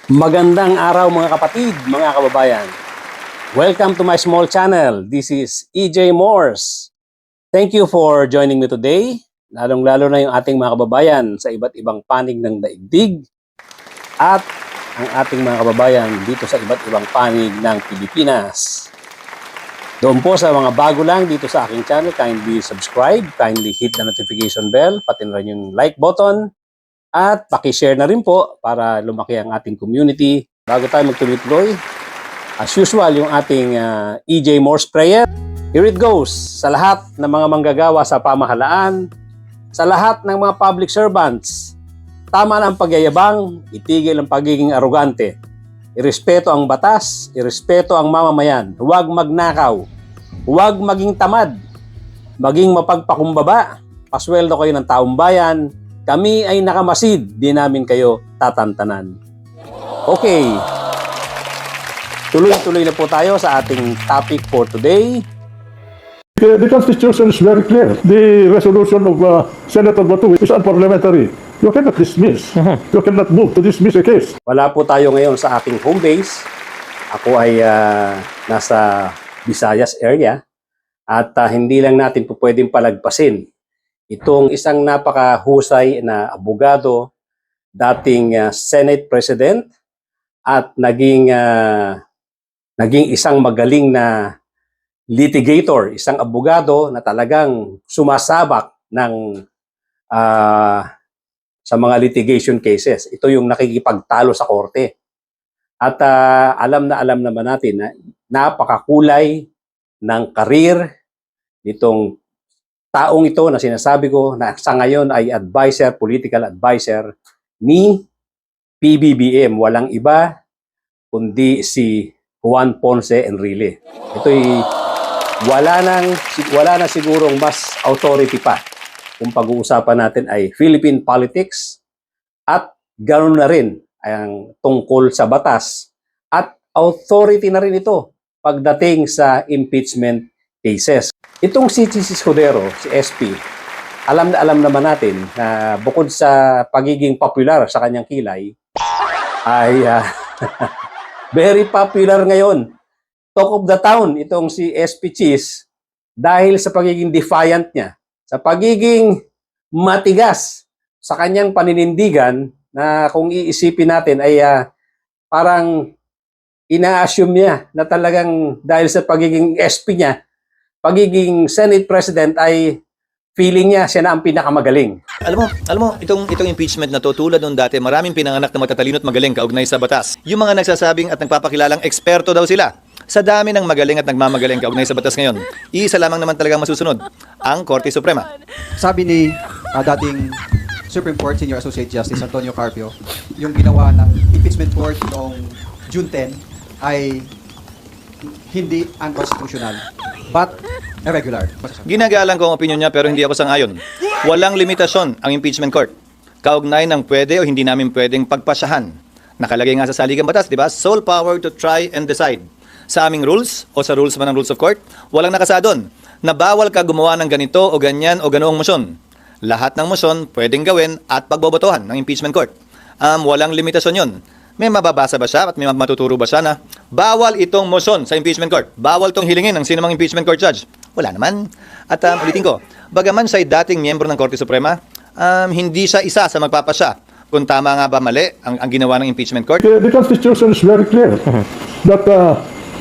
Magandang araw mga kapatid, mga kababayan. Welcome to my small channel. This is EJ Morse. Thank you for joining me today. Lalong-lalo na yung ating mga kababayan sa iba't ibang panig ng daigdig at ang ating mga kababayan dito sa iba't ibang panig ng Pilipinas. Doon po sa mga bago lang dito sa aking channel, kindly subscribe, kindly hit the notification bell, pati na rin yung like button. At pakishare na rin po para lumaki ang ating community. Bago tayo magtuloy-tuloy, as usual, yung ating EJ Morse prayer. Here it goes. Sa lahat ng mga manggagawa sa pamahalaan, sa lahat ng mga public servants, tama na ang pagyayabang, itigil ang pagiging arugante. Irespeto ang batas, irespeto ang mamamayan. Huwag magnakaw, huwag maging tamad, maging mapagpakumbaba. Pasweldo kayo ng taong bayan. Kami ay nakamasid, di namin kayo tatantanan. Okay. Tuloy-tuloy na po tayo sa ating topic for today. The Constitution is very clear. The resolution of Senator Batu is unparliamentary. You cannot dismiss. You cannot move to dismiss a case. Wala po tayo ngayon sa aking home base. Ako ay nasa Visayas area. At hindi lang natin po pwedeng palagpasin itong isang napakahusay na abogado, dating Senate President, at naging isang magaling na litigator, isang abogado na talagang sumasabak sa mga litigation cases. Ito yung nakikipagtalo sa korte. At alam naman natin na napakakulay ng karir nitong taong ito na sinasabi ko na sa ngayon ay political advisor ni PBBM. Walang iba kundi si Juan Ponce Enrile. Ito'y wala na sigurong mas authority pa kung pag-uusapan natin ay Philippine politics at ganoon na rin ang tungkol sa batas at authority na rin ito pagdating sa impeachment cases. Itong si Chis Escudero, si SP, alam naman natin na bukod sa pagiging popular sa kanyang kilay, ay very popular ngayon. Talk of the town itong si SP Chis dahil sa pagiging defiant niya, sa pagiging matigas sa kanyang paninindigan na kung iisipin natin ay parang ina-assume niya na talagang dahil sa pagiging SP niya, pagiging Senate President ay feeling niya siya na ang pinakamagaling. Alam mo, itong impeachment na to, tulad nung dati, maraming pinanganak na matatalino at magaling kaugnay sa batas. Yung mga nagsasabing at nagpapakilalang eksperto daw sila. Sa dami ng magaling at nagmamagaling kaugnay sa batas ngayon, isa lamang naman talagang masusunod, ang Korte Suprema. Sabi ni dating Supreme Court Senior Associate Justice Antonio Carpio, yung ginawa ng impeachment court noong June 10 ay hindi unconstitutional but irregular. Ginagalang ko ang opinion niya pero hindi ako sang-ayon. Walang limitasyon ang impeachment court. Kaugnay ng pwede o hindi namin pwedeng pagpasyahan. Nakalagay nga sa saligang batas, di ba? Sole power to try and decide. Sa aming rules o sa rules man ng rules of court, walang nakasa doon na bawal ka gumawa ng ganito o ganyan o ganoong motion. Lahat ng motion pwedeng gawin at pagbobotohan ng impeachment court. Walang limitasyon yon. May mababasa ba siya at may matuturo ba siya na bawal itong motion sa impeachment court? Bawal itong hilingin ng sinumang impeachment court judge? Wala naman. At ulitin ko, bagaman siya dating miyembro ng Korte Suprema, hindi siya isa sa magpapasya kung tama nga ba mali ang ginawa ng impeachment court. The Constitution is very clear that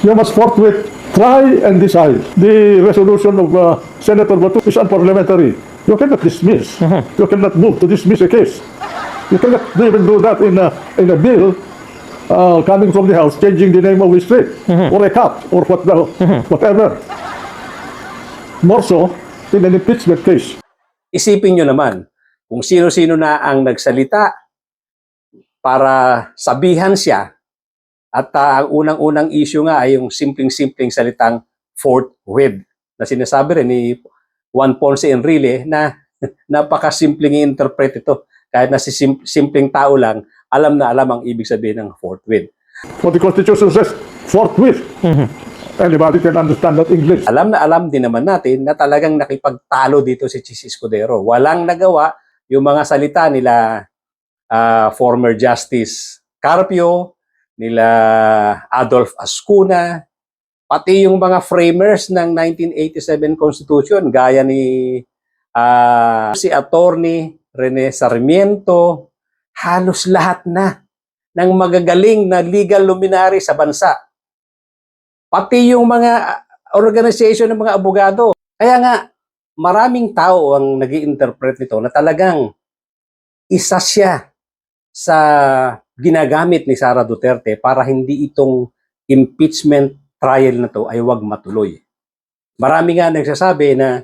you must forthwith try and decide. The resolution of Senator Batu is unparliamentary. You cannot dismiss. You cannot move to dismiss a case. You cannot even do that in a bill coming from the House, changing the name of a street or a cup or whatever. More so in an impeachment case. Isipin nyo naman kung sino-sino na ang nagsalita para sabihan siya at ang unang-unang issue nga ay yung simpleng-simpleng salitang forthwith na sinasabi rin ni Juan Ponce Enrile na napakasimpleng i-interpret ito. Kahit na si simpleng tao lang, alam na alam ang ibig sabihin ng forthwith. What the Constitution says, forthwith. Anybody can understand that English. Alam na alam din naman natin na talagang nakipagtalo dito si Chis Escudero. Walang nagawa yung mga salita nila former Justice Carpio, nila Adolf Ascuna, pati yung mga framers ng 1987 Constitution, gaya ni si Attorney Rene Sarmiento, halos lahat na ng magagaling na legal luminary sa bansa. Pati yung mga organization ng mga abogado. Kaya nga, maraming tao ang nag-i-interpret nito na talagang isa siya sa ginagamit ni Sara Duterte para hindi itong impeachment trial na to ay wag matuloy. Marami nga nagsasabi na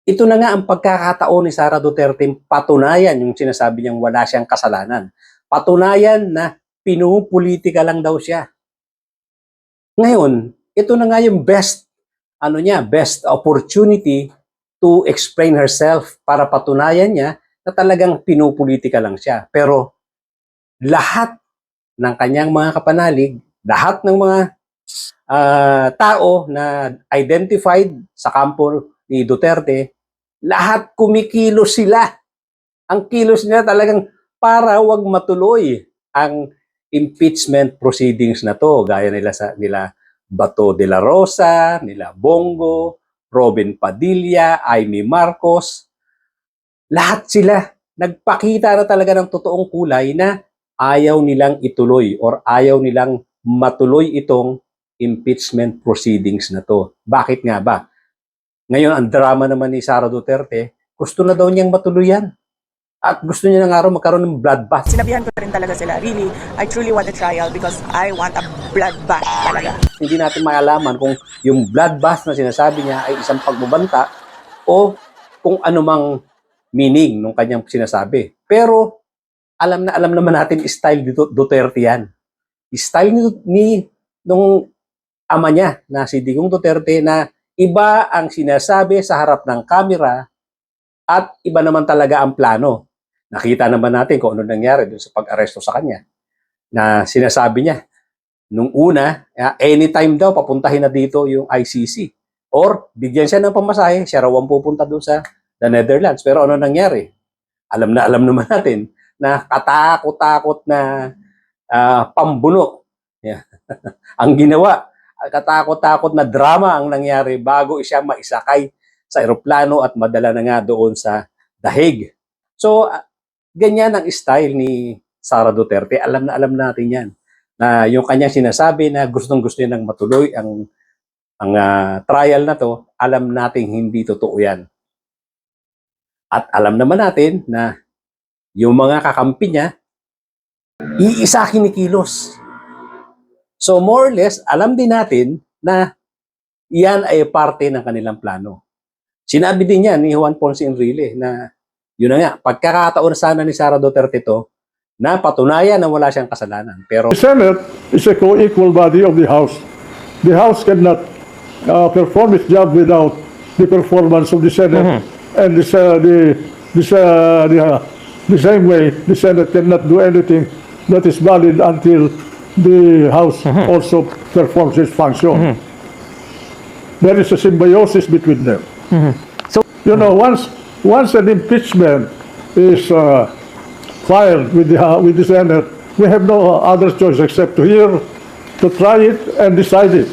ito na nga ang pagkakataon ni Sara Duterte patunayan yung sinasabi niyang wala siyang kasalanan. Patunayan na pinupolitika lang daw siya. Ngayon, ito na nga yung best opportunity to explain herself para patunayan niya na talagang pinupolitika lang siya. Pero lahat ng kanyang mga kapanalig, lahat ng mga tao na identified sa kampo ni Duterte, lahat kumikilos sila. Ang kilos nila talagang para wag matuloy ang impeachment proceedings na to. Gaya nila Bato de la Rosa, nila Bongo, Robin Padilla, Amy Marcos. Lahat sila nagpakita na talaga ng totoong kulay na ayaw nilang ituloy or ayaw nilang matuloy itong impeachment proceedings na to. Bakit nga ba? Ngayon, ang drama naman ni Sara Duterte, gusto na daw niyang matuloy yan. At gusto niya na nga raw magkaroon ng bloodbath. Sinabihan ko rin talaga sila, really, I truly want a trial because I want a bloodbath talaga. Hindi natin maalaman kung yung bloodbath na sinasabi niya ay isang pagbubanta o kung anumang meaning ng kanyang sinasabi. Pero alam naman natin style dito Duterte yan. Style nung ama niya na si Digong Duterte na iba ang sinasabi sa harap ng kamera at iba naman talaga ang plano. Nakita naman natin kung ano nangyari dun sa pag-aresto sa kanya. Na sinasabi niya, nung una, anytime daw papuntahin na dito yung ICC. Or bigyan siya ng pamasahe, siya raw ang pupunta dun sa the Netherlands. Pero ano nangyari? Alam naman natin na katakot-takot na pambuno. Yeah. Ang ginawa, katakot-takot na drama ang nangyari bago siya maisakay sa eroplano at madala na nga doon sa The Hague. So, ganyan ang style ni Sara Duterte. Alam natin yan. Na yung kanyang sinasabi na gustong-gusto niya nang matuloy ang trial na to, alam nating hindi totoo yan. At alam naman natin na yung mga kakampi niya, iisa kinikilos. So more or less, alam din natin na yan ay parte ng kanilang plano. Sinabi din niya ni Juan Ponce Enrile na yun na nga, pagkakataon sana ni Sara Duterte to na patunayan na wala siyang kasalanan. Pero The Senate is a co-equal body of the House. The House cannot perform its job without the performance of the Senate. And the same way, the Senate cannot do anything that is valid until the House also performs its function. There is a symbiosis between them. So, Once an impeachment is filed with the Senate, we have no other choice except to hear, to try it and decide it.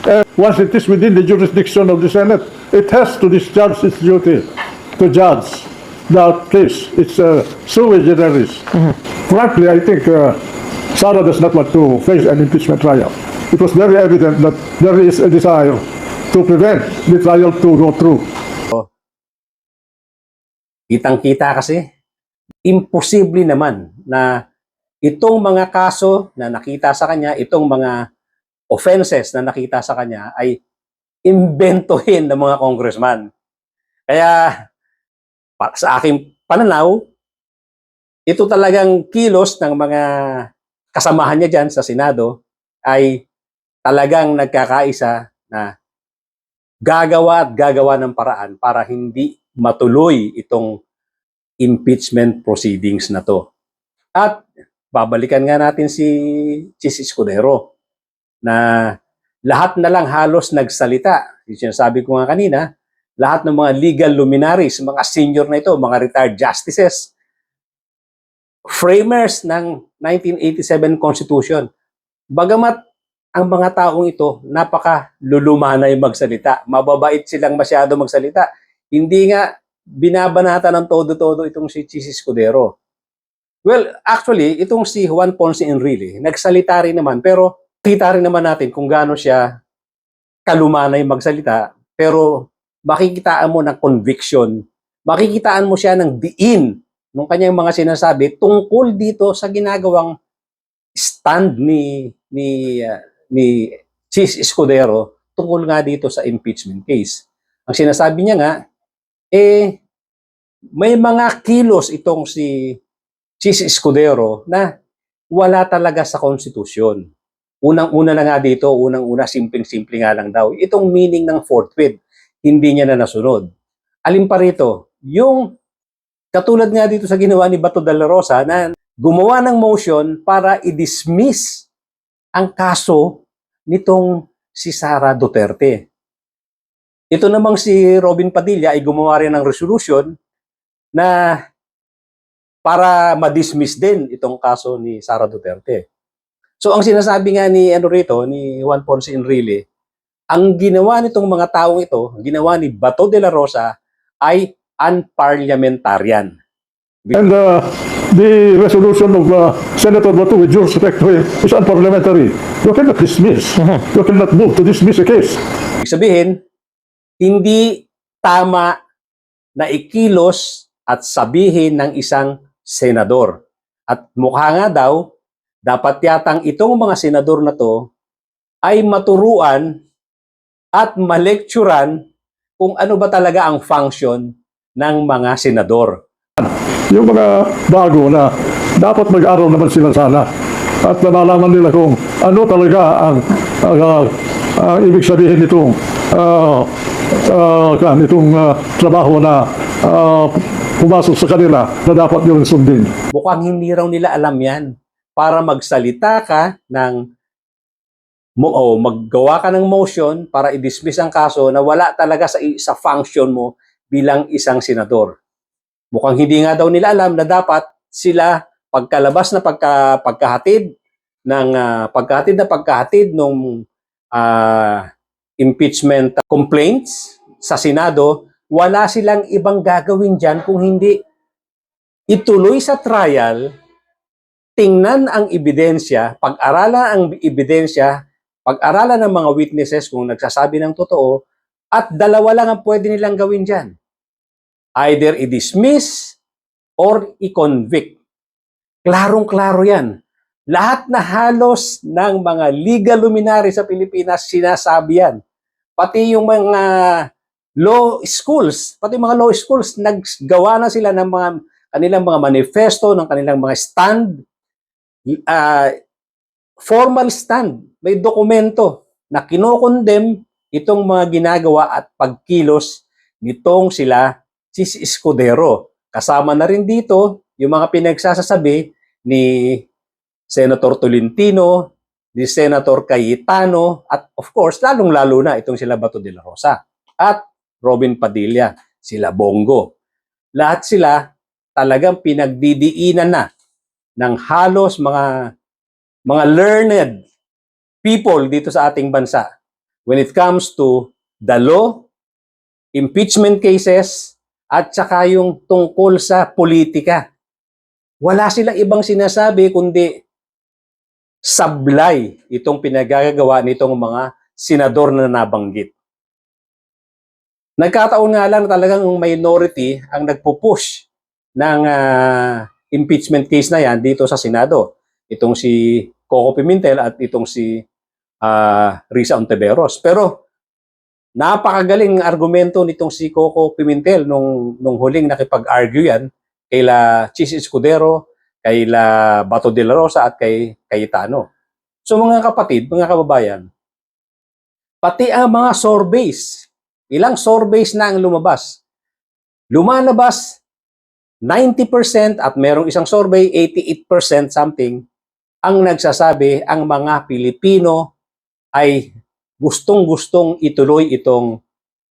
And once it is within the jurisdiction of the Senate, it has to discharge its duty to judge that case. It's sui generis. Frankly, I think Sara does not want to face an impeachment trial. It was very evident that there is a desire to prevent the trial to go through. kitang-kita kasi, imposible naman na itong mga kaso na nakita sa kanya, itong mga offenses na nakita sa kanya ay imbentohin ng mga congressman. Kaya sa aking pananaw, ito talagang kilos ng mga kasamahan niya dyan sa Senado ay talagang nagkakaisa na gagawa at gagawa ng paraan para hindi matuloy itong impeachment proceedings na to. At babalikan nga natin si Chis Escudero na lahat na lang halos nagsalita. Yung sinasabi ko nga kanina, lahat ng mga legal luminaries, mga senior na ito, mga retired justices, framers ng 1987 Constitution, Bagamat ang mga taong ito, napaka-lulumanay magsalita. Mababait silang masyado magsalita. Hindi nga binabanata ng todo-todo itong si Chis Escudero. Well, actually, itong si Juan Ponce Enrile, nagsalita rin naman, pero kita rin naman natin kung gaano siya kalumanay magsalita, pero makikitaan mo ng conviction, makikitaan mo siya ng diin ng kanyang mga sinasabi tungkol dito sa ginagawang stand ni Chis Escudero tungkol nga dito sa impeachment case. Ang sinasabi niya nga, may mga kilos itong si Chis Escudero na wala talaga sa konstitusyon. Unang-una na nga dito, simpleng-simple nga lang daw. Itong meaning ng forthwith, hindi niya na nasunod. Alin pa rito, yung katulad nga dito sa ginawa ni Bato de la Rosa na gumawa ng motion para i-dismiss ang kaso nitong si Sara Duterte. Ito namang si Robin Padilla ay gumawa rin ng resolution na para ma-dismiss din itong kaso ni Sara Duterte. So ang sinasabi nga ni ni Juan Ponce Enrile, ang ginawa nitong mga taong ito, ang ginawa ni Bato de la Rosa ay unparliamentarian. And the resolution of Senator Bato, with due respect to him, is unparliamentary. You cannot dismiss. You cannot move to dismiss a case. Ibig sabihin, hindi tama na ikilos at sabihin ng isang senador. At mukha nga daw, dapat yatang itong mga senador na to ay maturuan at malekturan kung ano ba talaga ang function ng mga senador. Yung mga bago na dapat mag-aral naman sila sana at nalalaman nila kung ano talaga ang ibig sabihin nitong trabaho na pumasok sa kanila na dapat nyo rin sundin. Mukhang hindi raw nila alam yan. Para magsalita ka maggawa ka ng motion para i-dismiss ang kaso na wala talaga sa function mo bilang isang senador. Mukhang hindi nga daw nila alam na dapat sila pagkalabas na pagkahatid ng impeachment complaints sa Senado, wala silang ibang gagawin dyan kung hindi ituloy sa trial, tingnan ang ebidensya, pag-aralan ang ebidensya, pag-aralan ng mga witnesses kung nagsasabi ng totoo, at dalawa lang ang pwede nilang gawin dyan. Either i-dismiss or i-convict. Klarong-klaro yan. Lahat na halos ng mga legal luminary sa Pilipinas sinasabi yan. Pati yung mga law schools, naggawa na sila ng mga kanilang mga manifesto, ng kanilang mga stand, formal stand, may dokumento na kinokondem itong mga ginagawa at pagkilos nitong sila Chis Escudero. Kasama na rin dito yung mga pinagsasasabi ni Senator Tolentino, ni Senator Cayetano, at of course, lalong-lalo na itong sila Bato de la Rosa at Robin Padilla, sila Bongo. Lahat sila talagang pinagdidiinan na ng halos mga learned people dito sa ating bansa when it comes to the law, impeachment cases, at saka yung tungkol sa politika. Wala silang ibang sinasabi kundi sablay itong pinagagawa nitong mga senador na nabanggit. Nagkataon nga lang talagang minority ang nagpupush ng impeachment case na yan dito sa Senado. Itong si Coco Pimentel at itong si Risa Ontiveros. Pero napakagaling argumento nitong si Coco Pimentel nung huling nakipag-argue yan kaila Chis Escudero, kaila Bato de la Rosa at kay Cayetano. So mga kapatid, mga kababayan, pati ang mga surveys, ilang surveys na ang lumabas. Lumalabas 90% at merong isang survey, 88% something, ang nagsasabi ang mga Pilipino ay gustong-gustong ituloy itong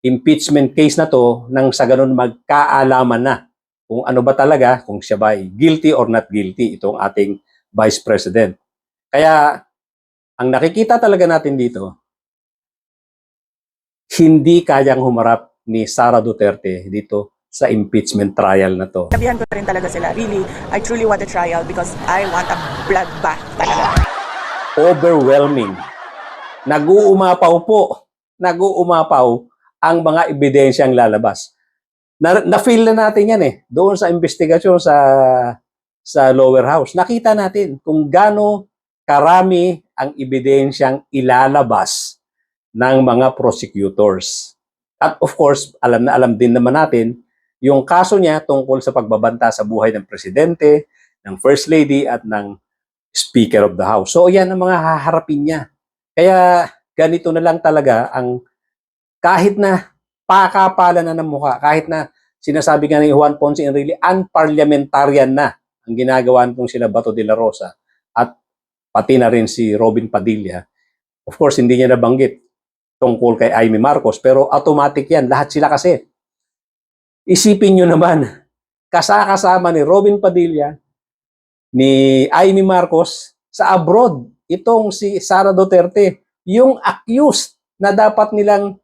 impeachment case na to nang sa ganun magkaalaman na kung ano ba talaga, kung siya ba ay guilty or not guilty itong ating Vice President. Kaya ang nakikita talaga natin dito, hindi kayang humarap ni Sara Duterte dito sa impeachment trial na to. Sabihan ko rin talaga sila, really, I truly want a trial because I want a bloodbath talaga. Overwhelming. Nag-uumapaw ang mga ebidensyang lalabas. Na-feel na natin yan doon sa investigasyon sa lower house. Nakita natin kung gaano karami ang ebidensyang ilalabas ng mga prosecutors. At of course, alam na alam din naman natin yung kaso niya tungkol sa pagbabanta sa buhay ng presidente, ng first lady at ng speaker of the house. So yan ang mga haharapin niya. Kaya ganito na lang talaga ang kahit na pakapalan na ng mukha, kahit na sinasabi nga ni Juan Ponce Enrile, unparliamentarian na ang ginagawa nitong sila Bato de la Rosa at pati na rin si Robin Padilla. Of course, hindi niya nabanggit tungkol kay Amy Marcos, pero automatic yan. Lahat sila kasi. Isipin nyo naman, kasama ni Robin Padilla, ni Amy Marcos sa abroad. Itong si Sara Duterte, yung accused na dapat nilang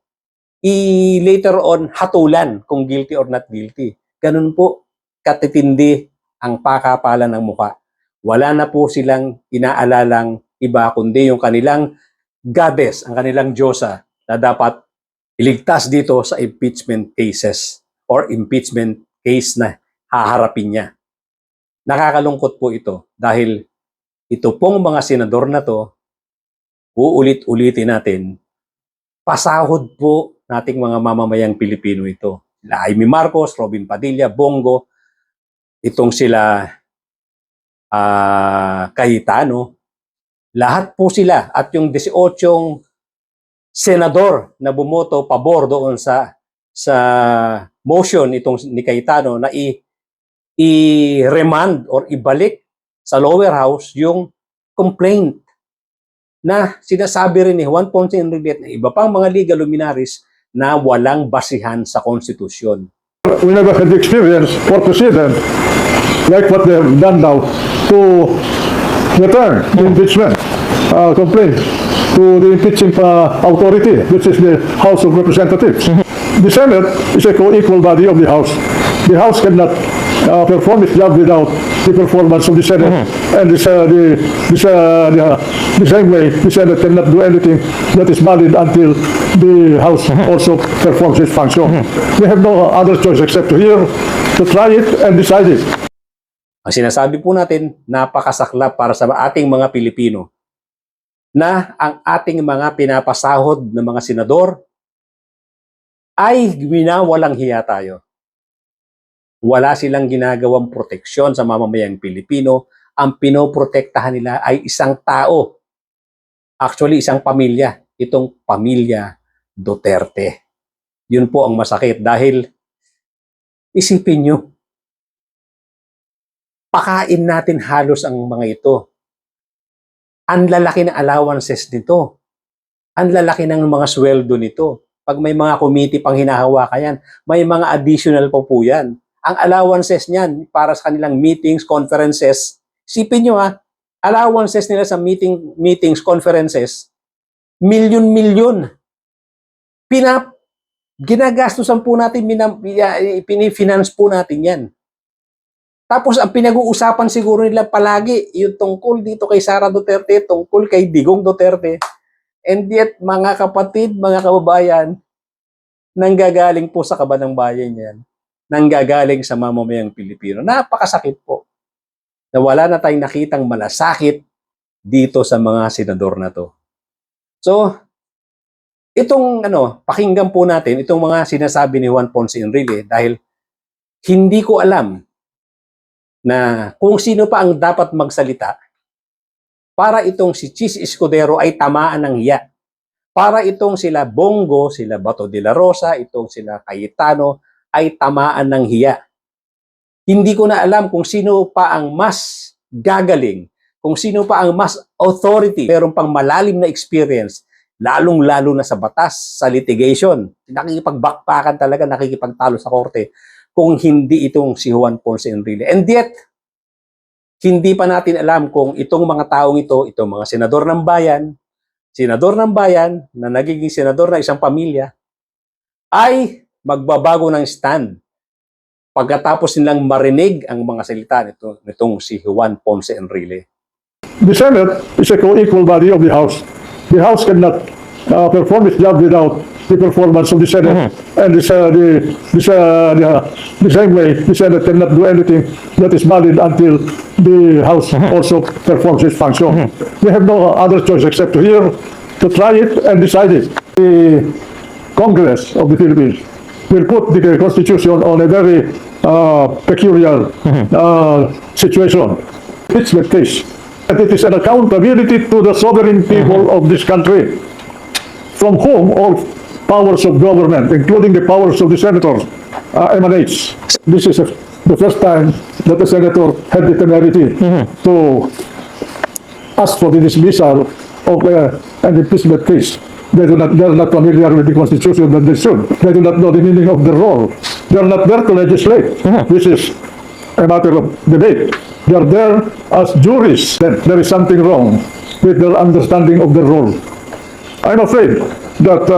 later on hatulan kung guilty or not guilty. Ganun po katitindi ang pakapalan ng mukha. Wala na po silang inaalalang iba kundi yung kanilang goddess, ang kanilang diyosa na dapat iligtas dito sa impeachment cases or impeachment case na haharapin niya. Nakakalungkot po ito dahil ito pong mga senador na to, uulit-ulitin natin, pasahod po nating mga mamamayang Pilipino ito. Sila Amy Marcos, Robin Padilla, Bongo, itong sila Cayetano, lahat po sila at yung 18 senador na bumoto pabor doon sa motion itong ni Cayetano na i-remand or ibalik sa lower house yung complaint na sinasabi rin ni Juan Ponce Enrile na iba pang mga legal luminaries na walang basihan sa konstitusyon. We never had the experience for President, like what they have done now, to return the impeachment complaint to the impeaching authority, which is the House of Representatives. The Senate is a co-equal body of the House. The House cannot perform its job without the performance of the Senate. And the same way, the Senate cannot do anything that is valid until the House also performs its function. We have no other choice except to hear, to try it and decide it. Ang sinasabi po natin, napakasaklap para sa ating mga Pilipino na ang ating mga pinapasahod ng mga senador ay winawalang hiya tayo. Wala silang ginagawang proteksyon sa mamamayang Pilipino. Ang pinoprotektahan nila ay isang tao. Actually, isang pamilya. Itong pamilya Duterte. Yun po ang masakit dahil isipin nyo, pakain natin halos ang mga ito. Ang lalaki ng allowances nito. Ang lalaki ng mga sweldo nito. Pag may mga committee pang hinahawakan yan, may mga additional po yan. Ang allowances niyan para sa kanilang meetings, conferences, isipin nyo allowances nila sa meetings, conferences, milyon-milyon. Ginagastusan po natin, pinifinance po natin yan. Tapos ang pinag-uusapan siguro nila palagi, yung tungkol dito kay Sara Duterte, tungkol kay Digong Duterte. And yet, mga kapatid, mga kababayan, nanggagaling po sa kaban ng bayan yan. Nanggagaling sa mamamayang Pilipino. Napakasakit po. Na wala na tayong nakitang malasakit dito sa mga senador na to. So, itong pakinggan po natin, itong mga sinasabi ni Juan Ponce Enrile dahil hindi ko alam na kung sino pa ang dapat magsalita para itong si Chis Escudero ay tamaan ng hiya. Para itong sila Bongo, sila Bato de la Rosa, itong sila Cayetano ay tamaan ng hiya. Hindi ko na alam kung sino pa ang mas gagaling, kung sino pa ang mas authority, meron pang malalim na experience, lalong-lalo na sa batas, sa litigation. Nakikipagbakpakan talaga, nakikipagtalo sa korte kung hindi itong si Juan Ponce Enrile. And yet, hindi pa natin alam kung itong mga taong ito, itong mga senador ng bayan, senador ng bayan na nagiging senador ng isang pamilya ay magbabago ng stand pagkatapos nilang marinig ang mga salita nitong si Juan Ponce Enrile. The Senate is a co-equal body of the House. The House cannot perform its job without the performance of the Senate. And the same way, the Senate cannot do anything that is valid until the House also performs its function. We have no other choice except to hear, to try it and decide it. The Congress of the Philippines will put the Constitution on a very peculiar situation. Impeachment case. And it is an accountability to the sovereign people of this country, from whom all powers of government, including the powers of the senators, emanates. This is the first time that the senator had the temerity to ask for the dismissal of an impeachment case. They are not familiar with the Constitution that they should. They do not know the meaning of the role. They are not there to legislate, which is a matter of debate. They are there as juries. Then there is something wrong with their understanding of the role. I'm afraid that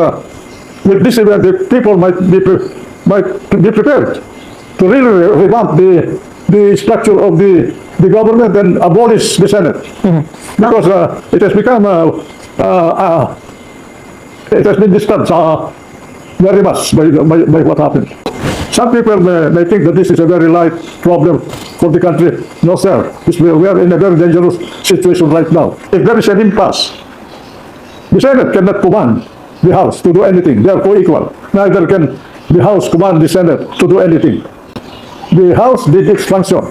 with this event, the people might be prepared to really revamp the structure of the government and abolish the Senate, because it has become it has been disturbed very much by what happened. Some people may think that this is a very light problem for the country. No, sir. We are in a very dangerous situation right now. If there is an impasse, the Senate cannot command the House to do anything. They are co-equal. Neither can the House command the Senate to do anything. The House did its function.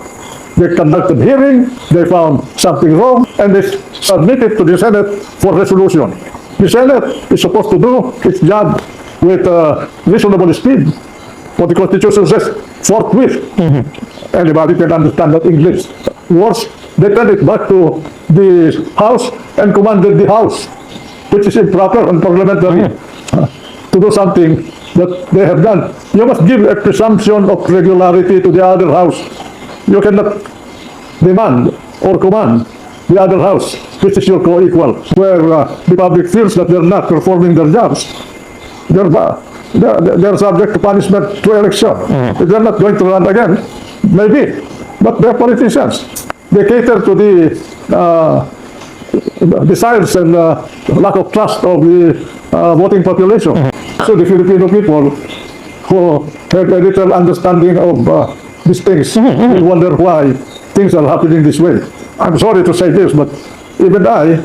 They conducted hearing, they found something wrong, and they submitted to the Senate for resolution. The Senate is supposed to do its job with reasonable speed. What the Constitution says, forthwith. Anybody can understand that English. Worse, they turned it back to the House and commanded the House, which is improper and parliamentary, to do something that they have done. You must give a presumption of regularity to the other House. You cannot demand or command the other House, which is your co-equal, where the public feels that they're not performing their jobs. They're subject to punishment to election. If they're not going to run again, maybe. But they're politicians. They cater to the desires and lack of trust of the voting population. So the Filipino people who have a little understanding of these things will wonder why things are happening this way. I'm sorry to say this, but even I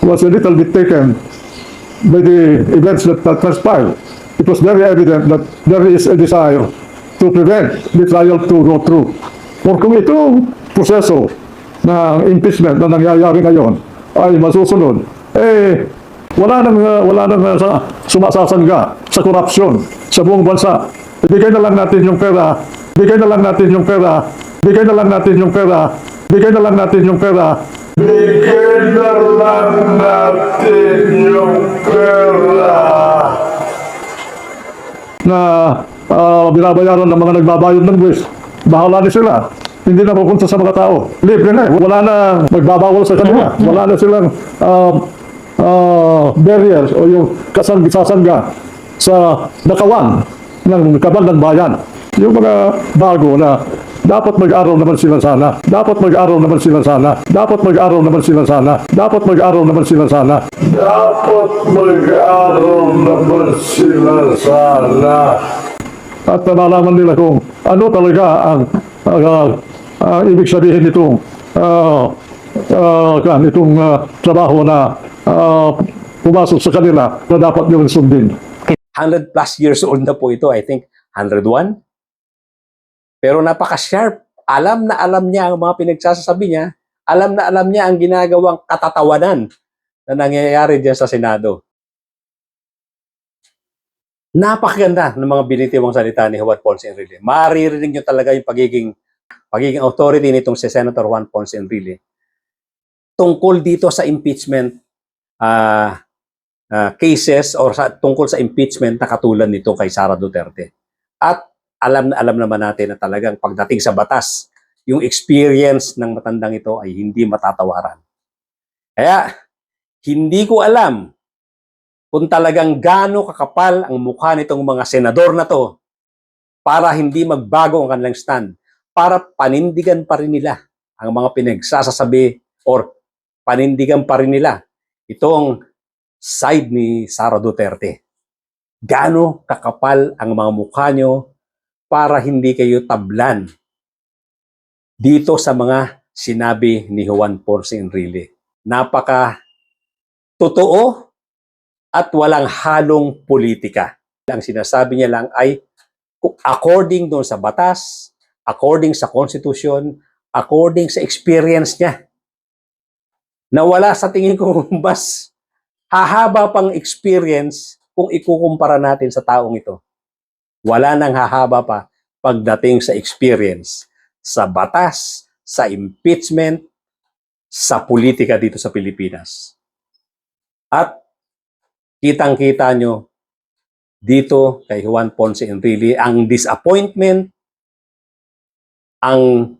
was a little bit taken by the events that transpired. It was very evident that there is a desire to prevent the trial to go through. For kung itong proseso ng impeachment na nangyayari ngayon ay masusunod, wala nang sumasasangga sa korupsyon sa buong bansa. Bigay na lang natin yung pera, bigay na lang natin yung pera, bigay na lang natin yung pera, bigay na lang natin yung pera, bigay na lang natin yung pera na binabayaran ng mga nagbabayad ng buwis. Bahala na sila. Hindi na pupunta sa mga tao. Libre na. Wala na magbabawal sa kanila. Wala na silang barriers o yung sasangga sa nakawan ng kabal ng bayan. Yung mga bago na dapat mag-aral naman sila sana. Dapat mag-aral naman sila sana. Dapat mag-aral naman sila sana. Dapat mag-aral naman sila sana. Dapat mag-aral naman sila sana. At nalaman nila kung ano talaga ang ibig sabihin nitong itong trabaho na pumasok sa kanila na dapat nyo sundin. 100 plus years old na po ito. I think 101. Pero napaka-sharp. Alam na alam niya ang mga pinagsasabi niya. Alam na alam niya ang ginagawang katatawanan na nangyayari diyan sa Senado. Napakaganda ng mga binitiwang salita ni Juan Ponce Enrile. Maririnig niyo talaga yung pagiging authority nitong si Senator Juan Ponce Enrile tungkol dito sa impeachment cases or tungkol sa impeachment na katulad nito kay Sara Duterte. At alam na alam naman natin na talagang pagdating sa batas, yung experience ng matandang ito ay hindi matatawaran. Kaya, hindi ko alam kung talagang gaano kakapal ang mukha nitong mga senador na to para hindi magbago ang kanilang stand, para panindigan pa rin nila ang mga pinagsasasabi or panindigan pa rin nila itong side ni Sara Duterte. Gaano kakapal ang mga mukha nyo para hindi kayo tablan dito sa mga sinabi ni Juan Ponce Enrile. Napaka totoo at walang halong politika. Ang sinasabi niya lang ay according doon sa batas, according sa konstitusyon, according sa experience niya. Na wala sa tingin ko mas hahaba pang experience kung ikukumpara natin sa taong ito. Wala nang hahaba pa pagdating sa experience, sa batas, sa impeachment, sa politika dito sa Pilipinas. At kitang-kita nyo dito kay Juan Ponce Enrile ang disappointment, ang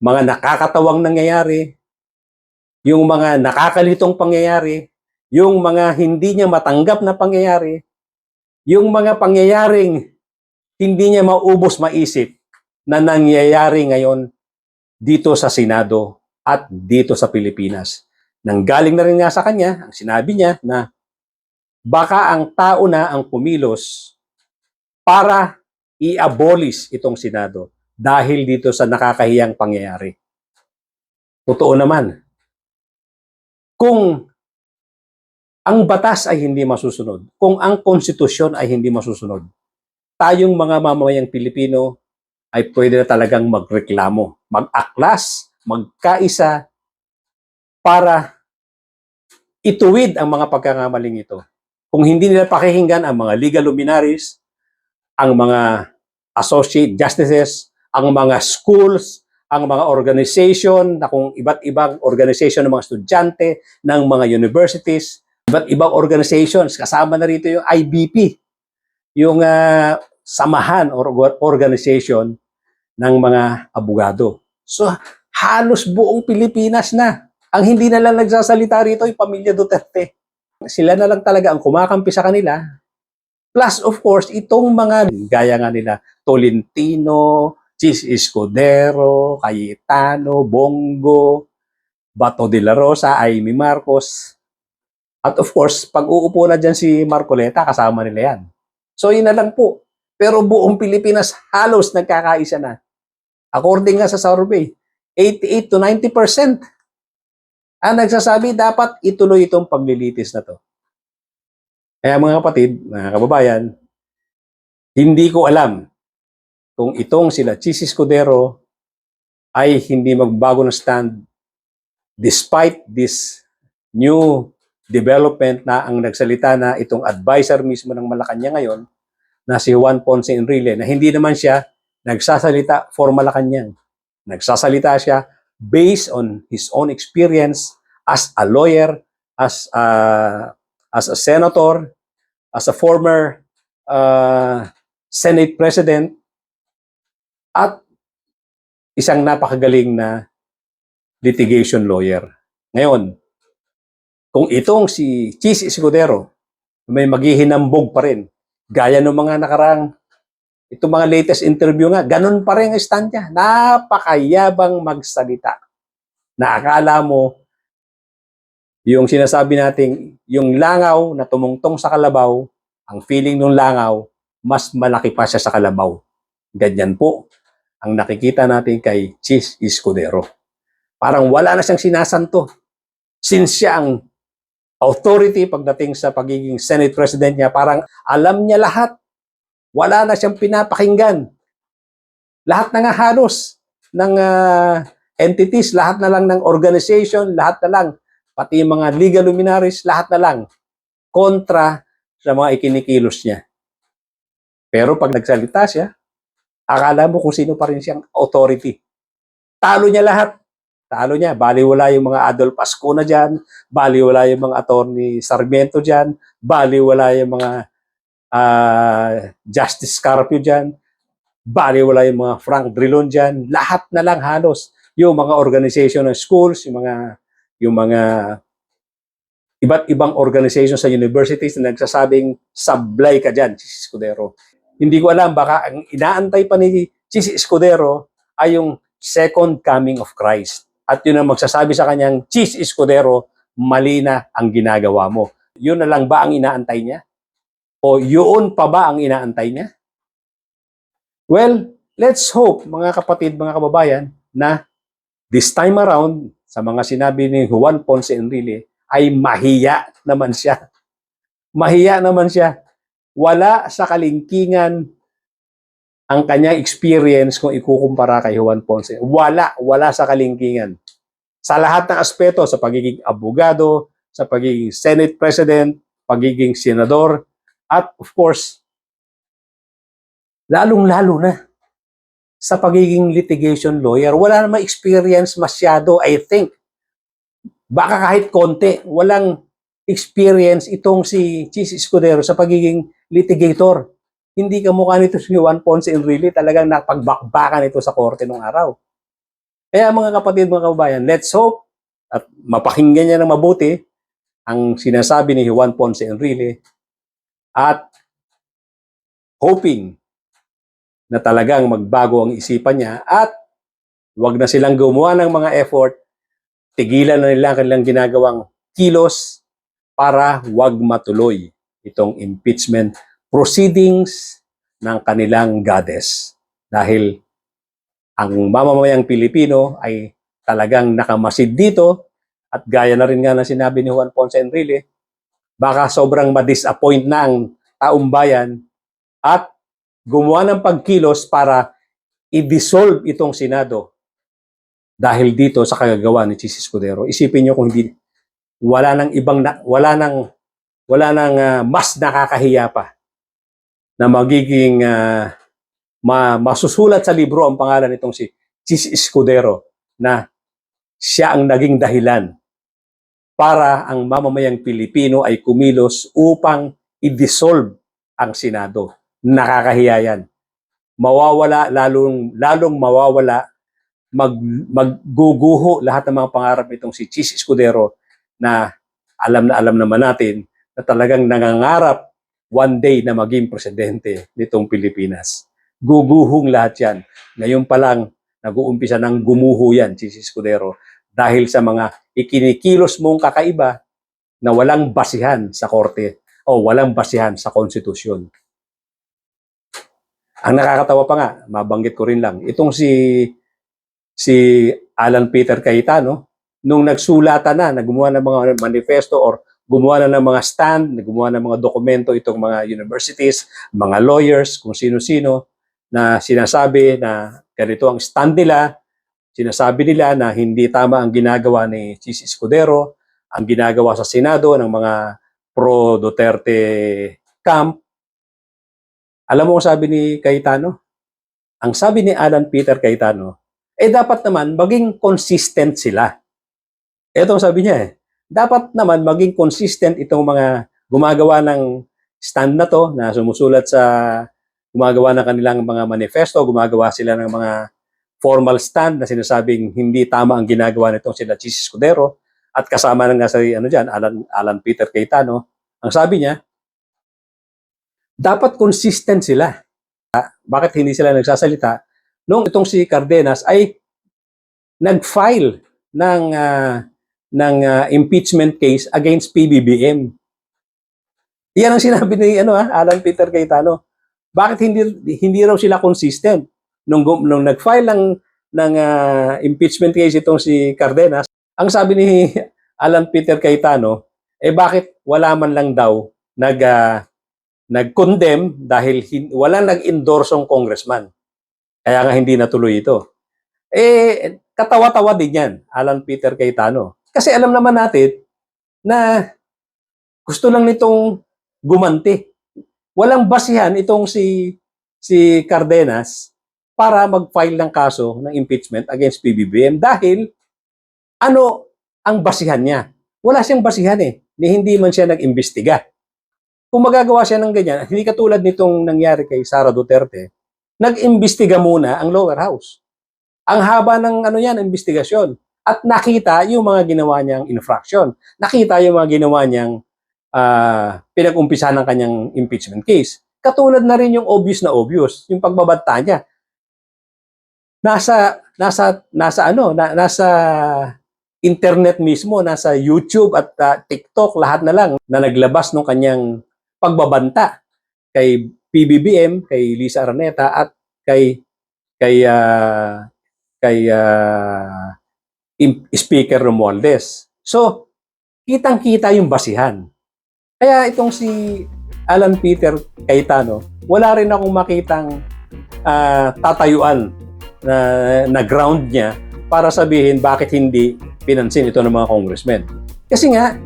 mga nakakatawang nangyayari, yung mga nakakalitong pangyayari, yung mga hindi niya matanggap na pangyayari, yung mga pangyayaring hindi niya maubos maisip na nangyayari ngayon dito sa Senado at dito sa Pilipinas. Nanggaling na rin nga sa kanya, ang sinabi niya na baka ang tao na ang kumilos para i-abolish itong Senado dahil dito sa nakakahiyang pangyayari. Totoo naman. Kung ang batas ay hindi masusunod, kung ang konstitusyon ay hindi masusunod, tayong mga mamamayang Pilipino ay pwede na talagang magreklamo, mag-aklas, magkaisa para ituwid ang mga pagkakamaling ito. Kung hindi nila pakikinggan ang mga legal luminaries, ang mga associate justices, ang mga schools, ang mga organization, na kung iba't ibang organization ng mga estudyante, ng mga universities, iba't ibang organizations, kasama na rito yung IBP, yung samahan or organization ng mga abogado. So, halos buong Pilipinas na. Ang hindi na lang nagsasalita rito ay pamilya Duterte. Sila na lang talaga ang kumakampi sa kanila. Plus, of course, itong mga gaya nga nila, Tolentino, Chis Escudero, Cayetano, Bongo, Bato de la Rosa, Amy Marcos. At of course, pag uupo na dyan si Marcoleta, kasama nila yan. So, yun na lang po. Pero buong Pilipinas halos nagkakaisa na. According nga sa survey, 88 to 90% ang nagsasabi dapat ituloy itong paglilitis na to. Kaya mga kapatid, mga kababayan, hindi ko alam kung itong sila Chis Escudero ay hindi magbago ng stand despite this new development na ang nagsalita na itong advisor mismo ng Malacanang ngayon na si Juan Ponce Enrile na hindi naman siya nagsasalita for Malacanang. Nagsasalita siya based on his own experience as a lawyer, as a senator, as a former Senate President, at isang napakagaling na litigation lawyer. Ngayon, kung itong si Chis Escudero may maghihinambog pa rin, gaya ng mga nakarang, itong mga latest interview nga, ganun pa rin ang stand niya. Napakayabang magsalita. Na akala mo, yung sinasabi nating, yung langaw na tumungtong sa kalabaw, ang feeling ng langaw, mas malaki pa siya sa kalabaw. Ganyan po ang nakikita natin kay Chis Escudero. Parang wala na siyang sinasanto. Since siya ang authority pagdating sa pagiging Senate President niya, parang alam niya lahat. Wala na siyang pinapakinggan. Lahat na nga halos ng entities, lahat na lang ng organization, lahat na lang, pati yung mga legal luminaries, lahat na lang kontra sa mga ikinikilos niya. Pero pag nagsalita siya, akala mo kung sino pa rin siyang authority. Talo niya lahat. Talo niya. Baliwala yung mga Adolf Ascuna dyan, baliwala yung mga attorney Sarmiento dyan, baliwala yung mga Justice Carpio dyan, baliwala yung mga Frank Drilon dyan, lahat na lang halos. Yung mga organization ng schools, yung mga iba't ibang organization sa universities na nagsasabing sablay ka dyan, Chis Escudero. Hindi ko alam, baka ang inaantay pa ni Chis Escudero ay yung second coming of Christ. At yun ang magsasabi sa kanyang, Chis Escudero, mali na ang ginagawa mo. Yun na lang ba ang inaantay niya? O yun pa ba ang inaantay niya? Well, let's hope, mga kapatid, mga kababayan, na this time around, sa mga sinabi ni Juan Ponce Enrile, ay mahiya naman siya. Mahiya naman siya. Wala sa kalingkingan ang kanyang experience kung ikukumpara kay Juan Ponce. Wala sa kalingkingan. Sa lahat ng aspeto, sa pagiging abogado, sa pagiging Senate President, pagiging senador, at of course, lalong-lalo na sa pagiging litigation lawyer, wala namang experience masyado, I think. Baka kahit konti, walang experience itong si Chis Escudero sa pagiging litigator. Hindi kamukha nito si Juan Ponce Enrile, talagang napagbakbakan ito sa korte nung araw. Kaya mga kapatid, mga kababayan, let's hope at mapakinggan niya ng mabuti ang sinasabi ni Juan Ponce Enrile at hoping na talagang magbago ang isipan niya at wag na silang gumawa ng mga effort, tigilan na nila ang kanilang ginagawang kilos para wag matuloy itong impeachment proceedings ng kanilang goddess. Dahil ang mamamayang Pilipino ay talagang nakamasid dito at gaya na rin nga na sinabi ni Juan Ponce Enrile, baka sobrang ma-disappoint na ang taong bayan at gumawa ng pagkilos para i-dissolve itong Senado dahil dito sa kagagawa ni Chis Escudero. Isipin niyo kung hindi wala nang mas nakakahiya pa na magiging masusulat sa libro ang pangalan nitong si Chis Escudero na siya ang naging dahilan para ang mamamayang Pilipino ay kumilos upang i-dissolve ang Senado. Nakakahiya yan. Mawawala, lalong mawawala, magguguho lahat ng mga pangarap nitong si Chis Escudero na alam naman natin na talagang nangangarap one day na maging presidente nitong Pilipinas. Guguhong lahat yan. Ngayon pa lang, nag-uumpisa ng gumuho yan, Chis Escudero, dahil sa mga ikinikilos mong kakaiba na walang basihan sa korte o walang basihan sa konstitusyon. Ang nakakatawa pa nga, mabanggit ko rin lang, itong si Alan Peter Cayetano, nung nagsulatan na, gumawa ng mga manifesto or gumawa na ng mga stand, gumawa ng mga dokumento itong mga universities, mga lawyers, kung sino-sino, na sinasabi na ganito ang stand nila, sinasabi nila na hindi tama ang ginagawa ni Chis Escudero, ang ginagawa sa Senado ng mga pro-Duterte camp. Alam mo kung sabi ni Cayetano? Ang sabi ni Alan Peter Cayetano, dapat naman maging consistent sila. Ito ang sabi niya dapat naman maging consistent itong mga gumagawa ng stand na to, na sumusulat sa, gumagawa ng kanilang mga manifesto, gumagawa sila ng mga formal stand na sinasabing hindi tama ang ginagawa nitong sila Chis Escudero, at kasama na nga sa Alan Peter Cayetano. Ang sabi niya, dapat consistent sila. Bakit hindi sila nagsasalita? Nung itong si Cardenas ay nag-file ng impeachment case against PBBM. Iyan ang sinabi ni Alan Peter Cayetano. Bakit hindi raw sila consistent? Nung nag-file ng impeachment case itong si Cardenas, ang sabi ni Alan Peter Cayetano, bakit wala man lang daw nag-condemn dahil walang nag-endorsong congressman. Kaya nga hindi natuloy ito. Katawa-tawa din yan, Alan Peter Cayetano. Kasi alam naman natin na gusto lang nitong gumanti. Walang basihan itong si Cardenas para mag-file ng kaso ng impeachment against PBBM dahil ano ang basihan niya? Wala siyang basihan hindi man siya nag-imbestiga. Kung magagawa siya ng ganyan, hindi katulad nitong nangyari kay Sara Duterte, nag-imbestiga muna ang lower house. Ang haba ng investigasyon. At nakita yung mga ginawa niyang infraction. Nakita yung mga ginawa niyang pinag-umpisa ng kanyang impeachment case. Katulad na rin yung obvious na obvious, yung pagbabanta niya. Nasa internet mismo, nasa YouTube at TikTok, lahat na lang na naglabas ng kanyang pagbabanta kay PBBM, kay Lisa Araneta at kay Speaker Romualdez. So, kitang-kita yung basihan. Kaya itong si Alan Peter Cayetano, wala rin akong makitang tatayuan na ground niya para sabihin bakit hindi pinansin ito ng mga congressmen. Kasi nga,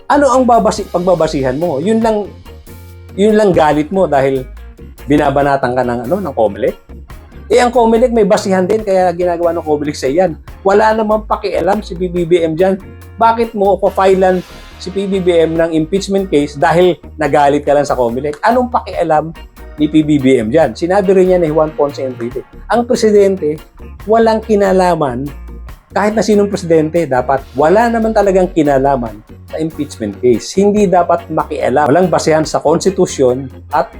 ano ang pagbabasihan mo? Yun lang galit mo dahil binabanatan ka ng COMELEC. Ang COMELEC may basihan din kaya ginagawa ng COMELEC sa iyan. Wala namang pakialam si PBBM dyan. Bakit mo pa-filean si PBBM ng impeachment case dahil nagalit ka lang sa COMELEC? Anong pakialam ni PBBM dyan? Sinabi rin niya ni Juan Ponce Enrique. Ang presidente, walang kinalaman, kahit na sinong presidente, dapat wala naman talagang kinalaman sa impeachment case. Hindi dapat makialam. Walang basehan sa konstitusyon at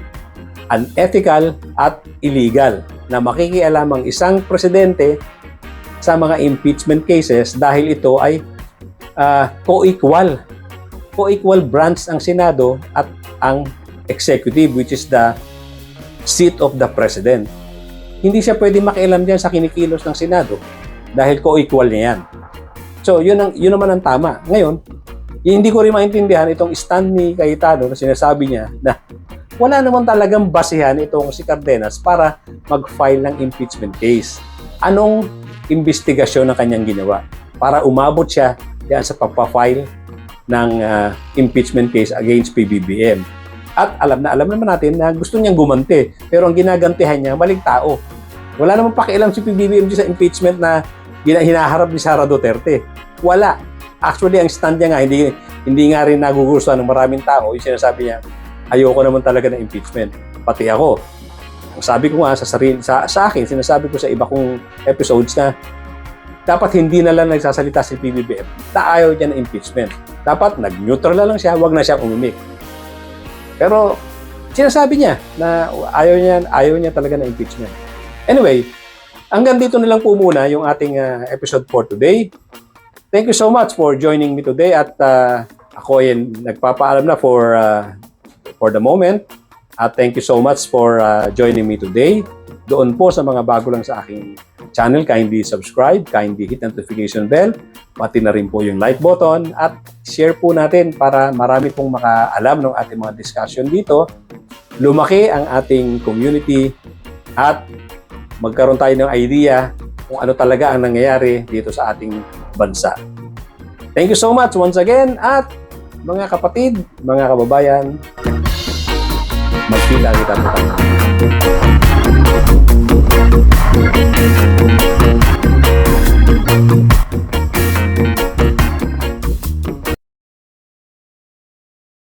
unethical at illegal na makikialam ang isang presidente sa mga impeachment cases dahil ito ay co-equal. Co-equal branch ang Senado at ang executive, which is the seat of the president. Hindi siya pwede makialam dyan sa kinikilos ng Senado dahil co-equal niya yan. So, yun naman ang tama. Ngayon, hindi ko rin maintindihan itong stand ni Cayetano na sinasabi niya na wala naman talagang basihan itong si Cardenas para mag-file ng impeachment case. Anong investigasyon ang kanyang ginawa para umabot siya diyan sa pagpa-file ng impeachment case against PBBM? At alam naman natin na gusto niyang gumanti, pero ang ginagantihan niya maling tao. Wala namang pakialam si PBBM sa impeachment na hinaharap ni Sara Duterte. Wala. Actually, ang stand niya nga, hindi nga rin nagugustuhan ng maraming tao. Yung sinasabi niya, ayoko naman talaga ng impeachment. Pati ako. Ang sabi ko nga sa akin, sinasabi ko sa iba kong episodes na dapat hindi na lang nagsasalita si PBBM na ayaw niya ng impeachment. Dapat nag-neutral na lang siya, wag na siyang umimik. Pero sinasabi niya na ayaw niya talaga ng impeachment. Anyway, hanggang dito na lang po muna yung ating episode for today. Thank you so much for joining me today at ako ay nagpapaalam na for the moment. At thank you so much for joining me today. Doon po sa mga bago lang sa aking channel, kindly subscribe, kindly hit notification bell, pati na rin po yung like button at share po natin para marami pong makaalam ng ating mga discussion dito. Lumaki ang ating community at magkaroon tayo ng idea kung ano talaga ang nangyayari dito sa ating bansa. Thank you so much once again at mga kapatid, mga kababayan, magpila kita po tayo.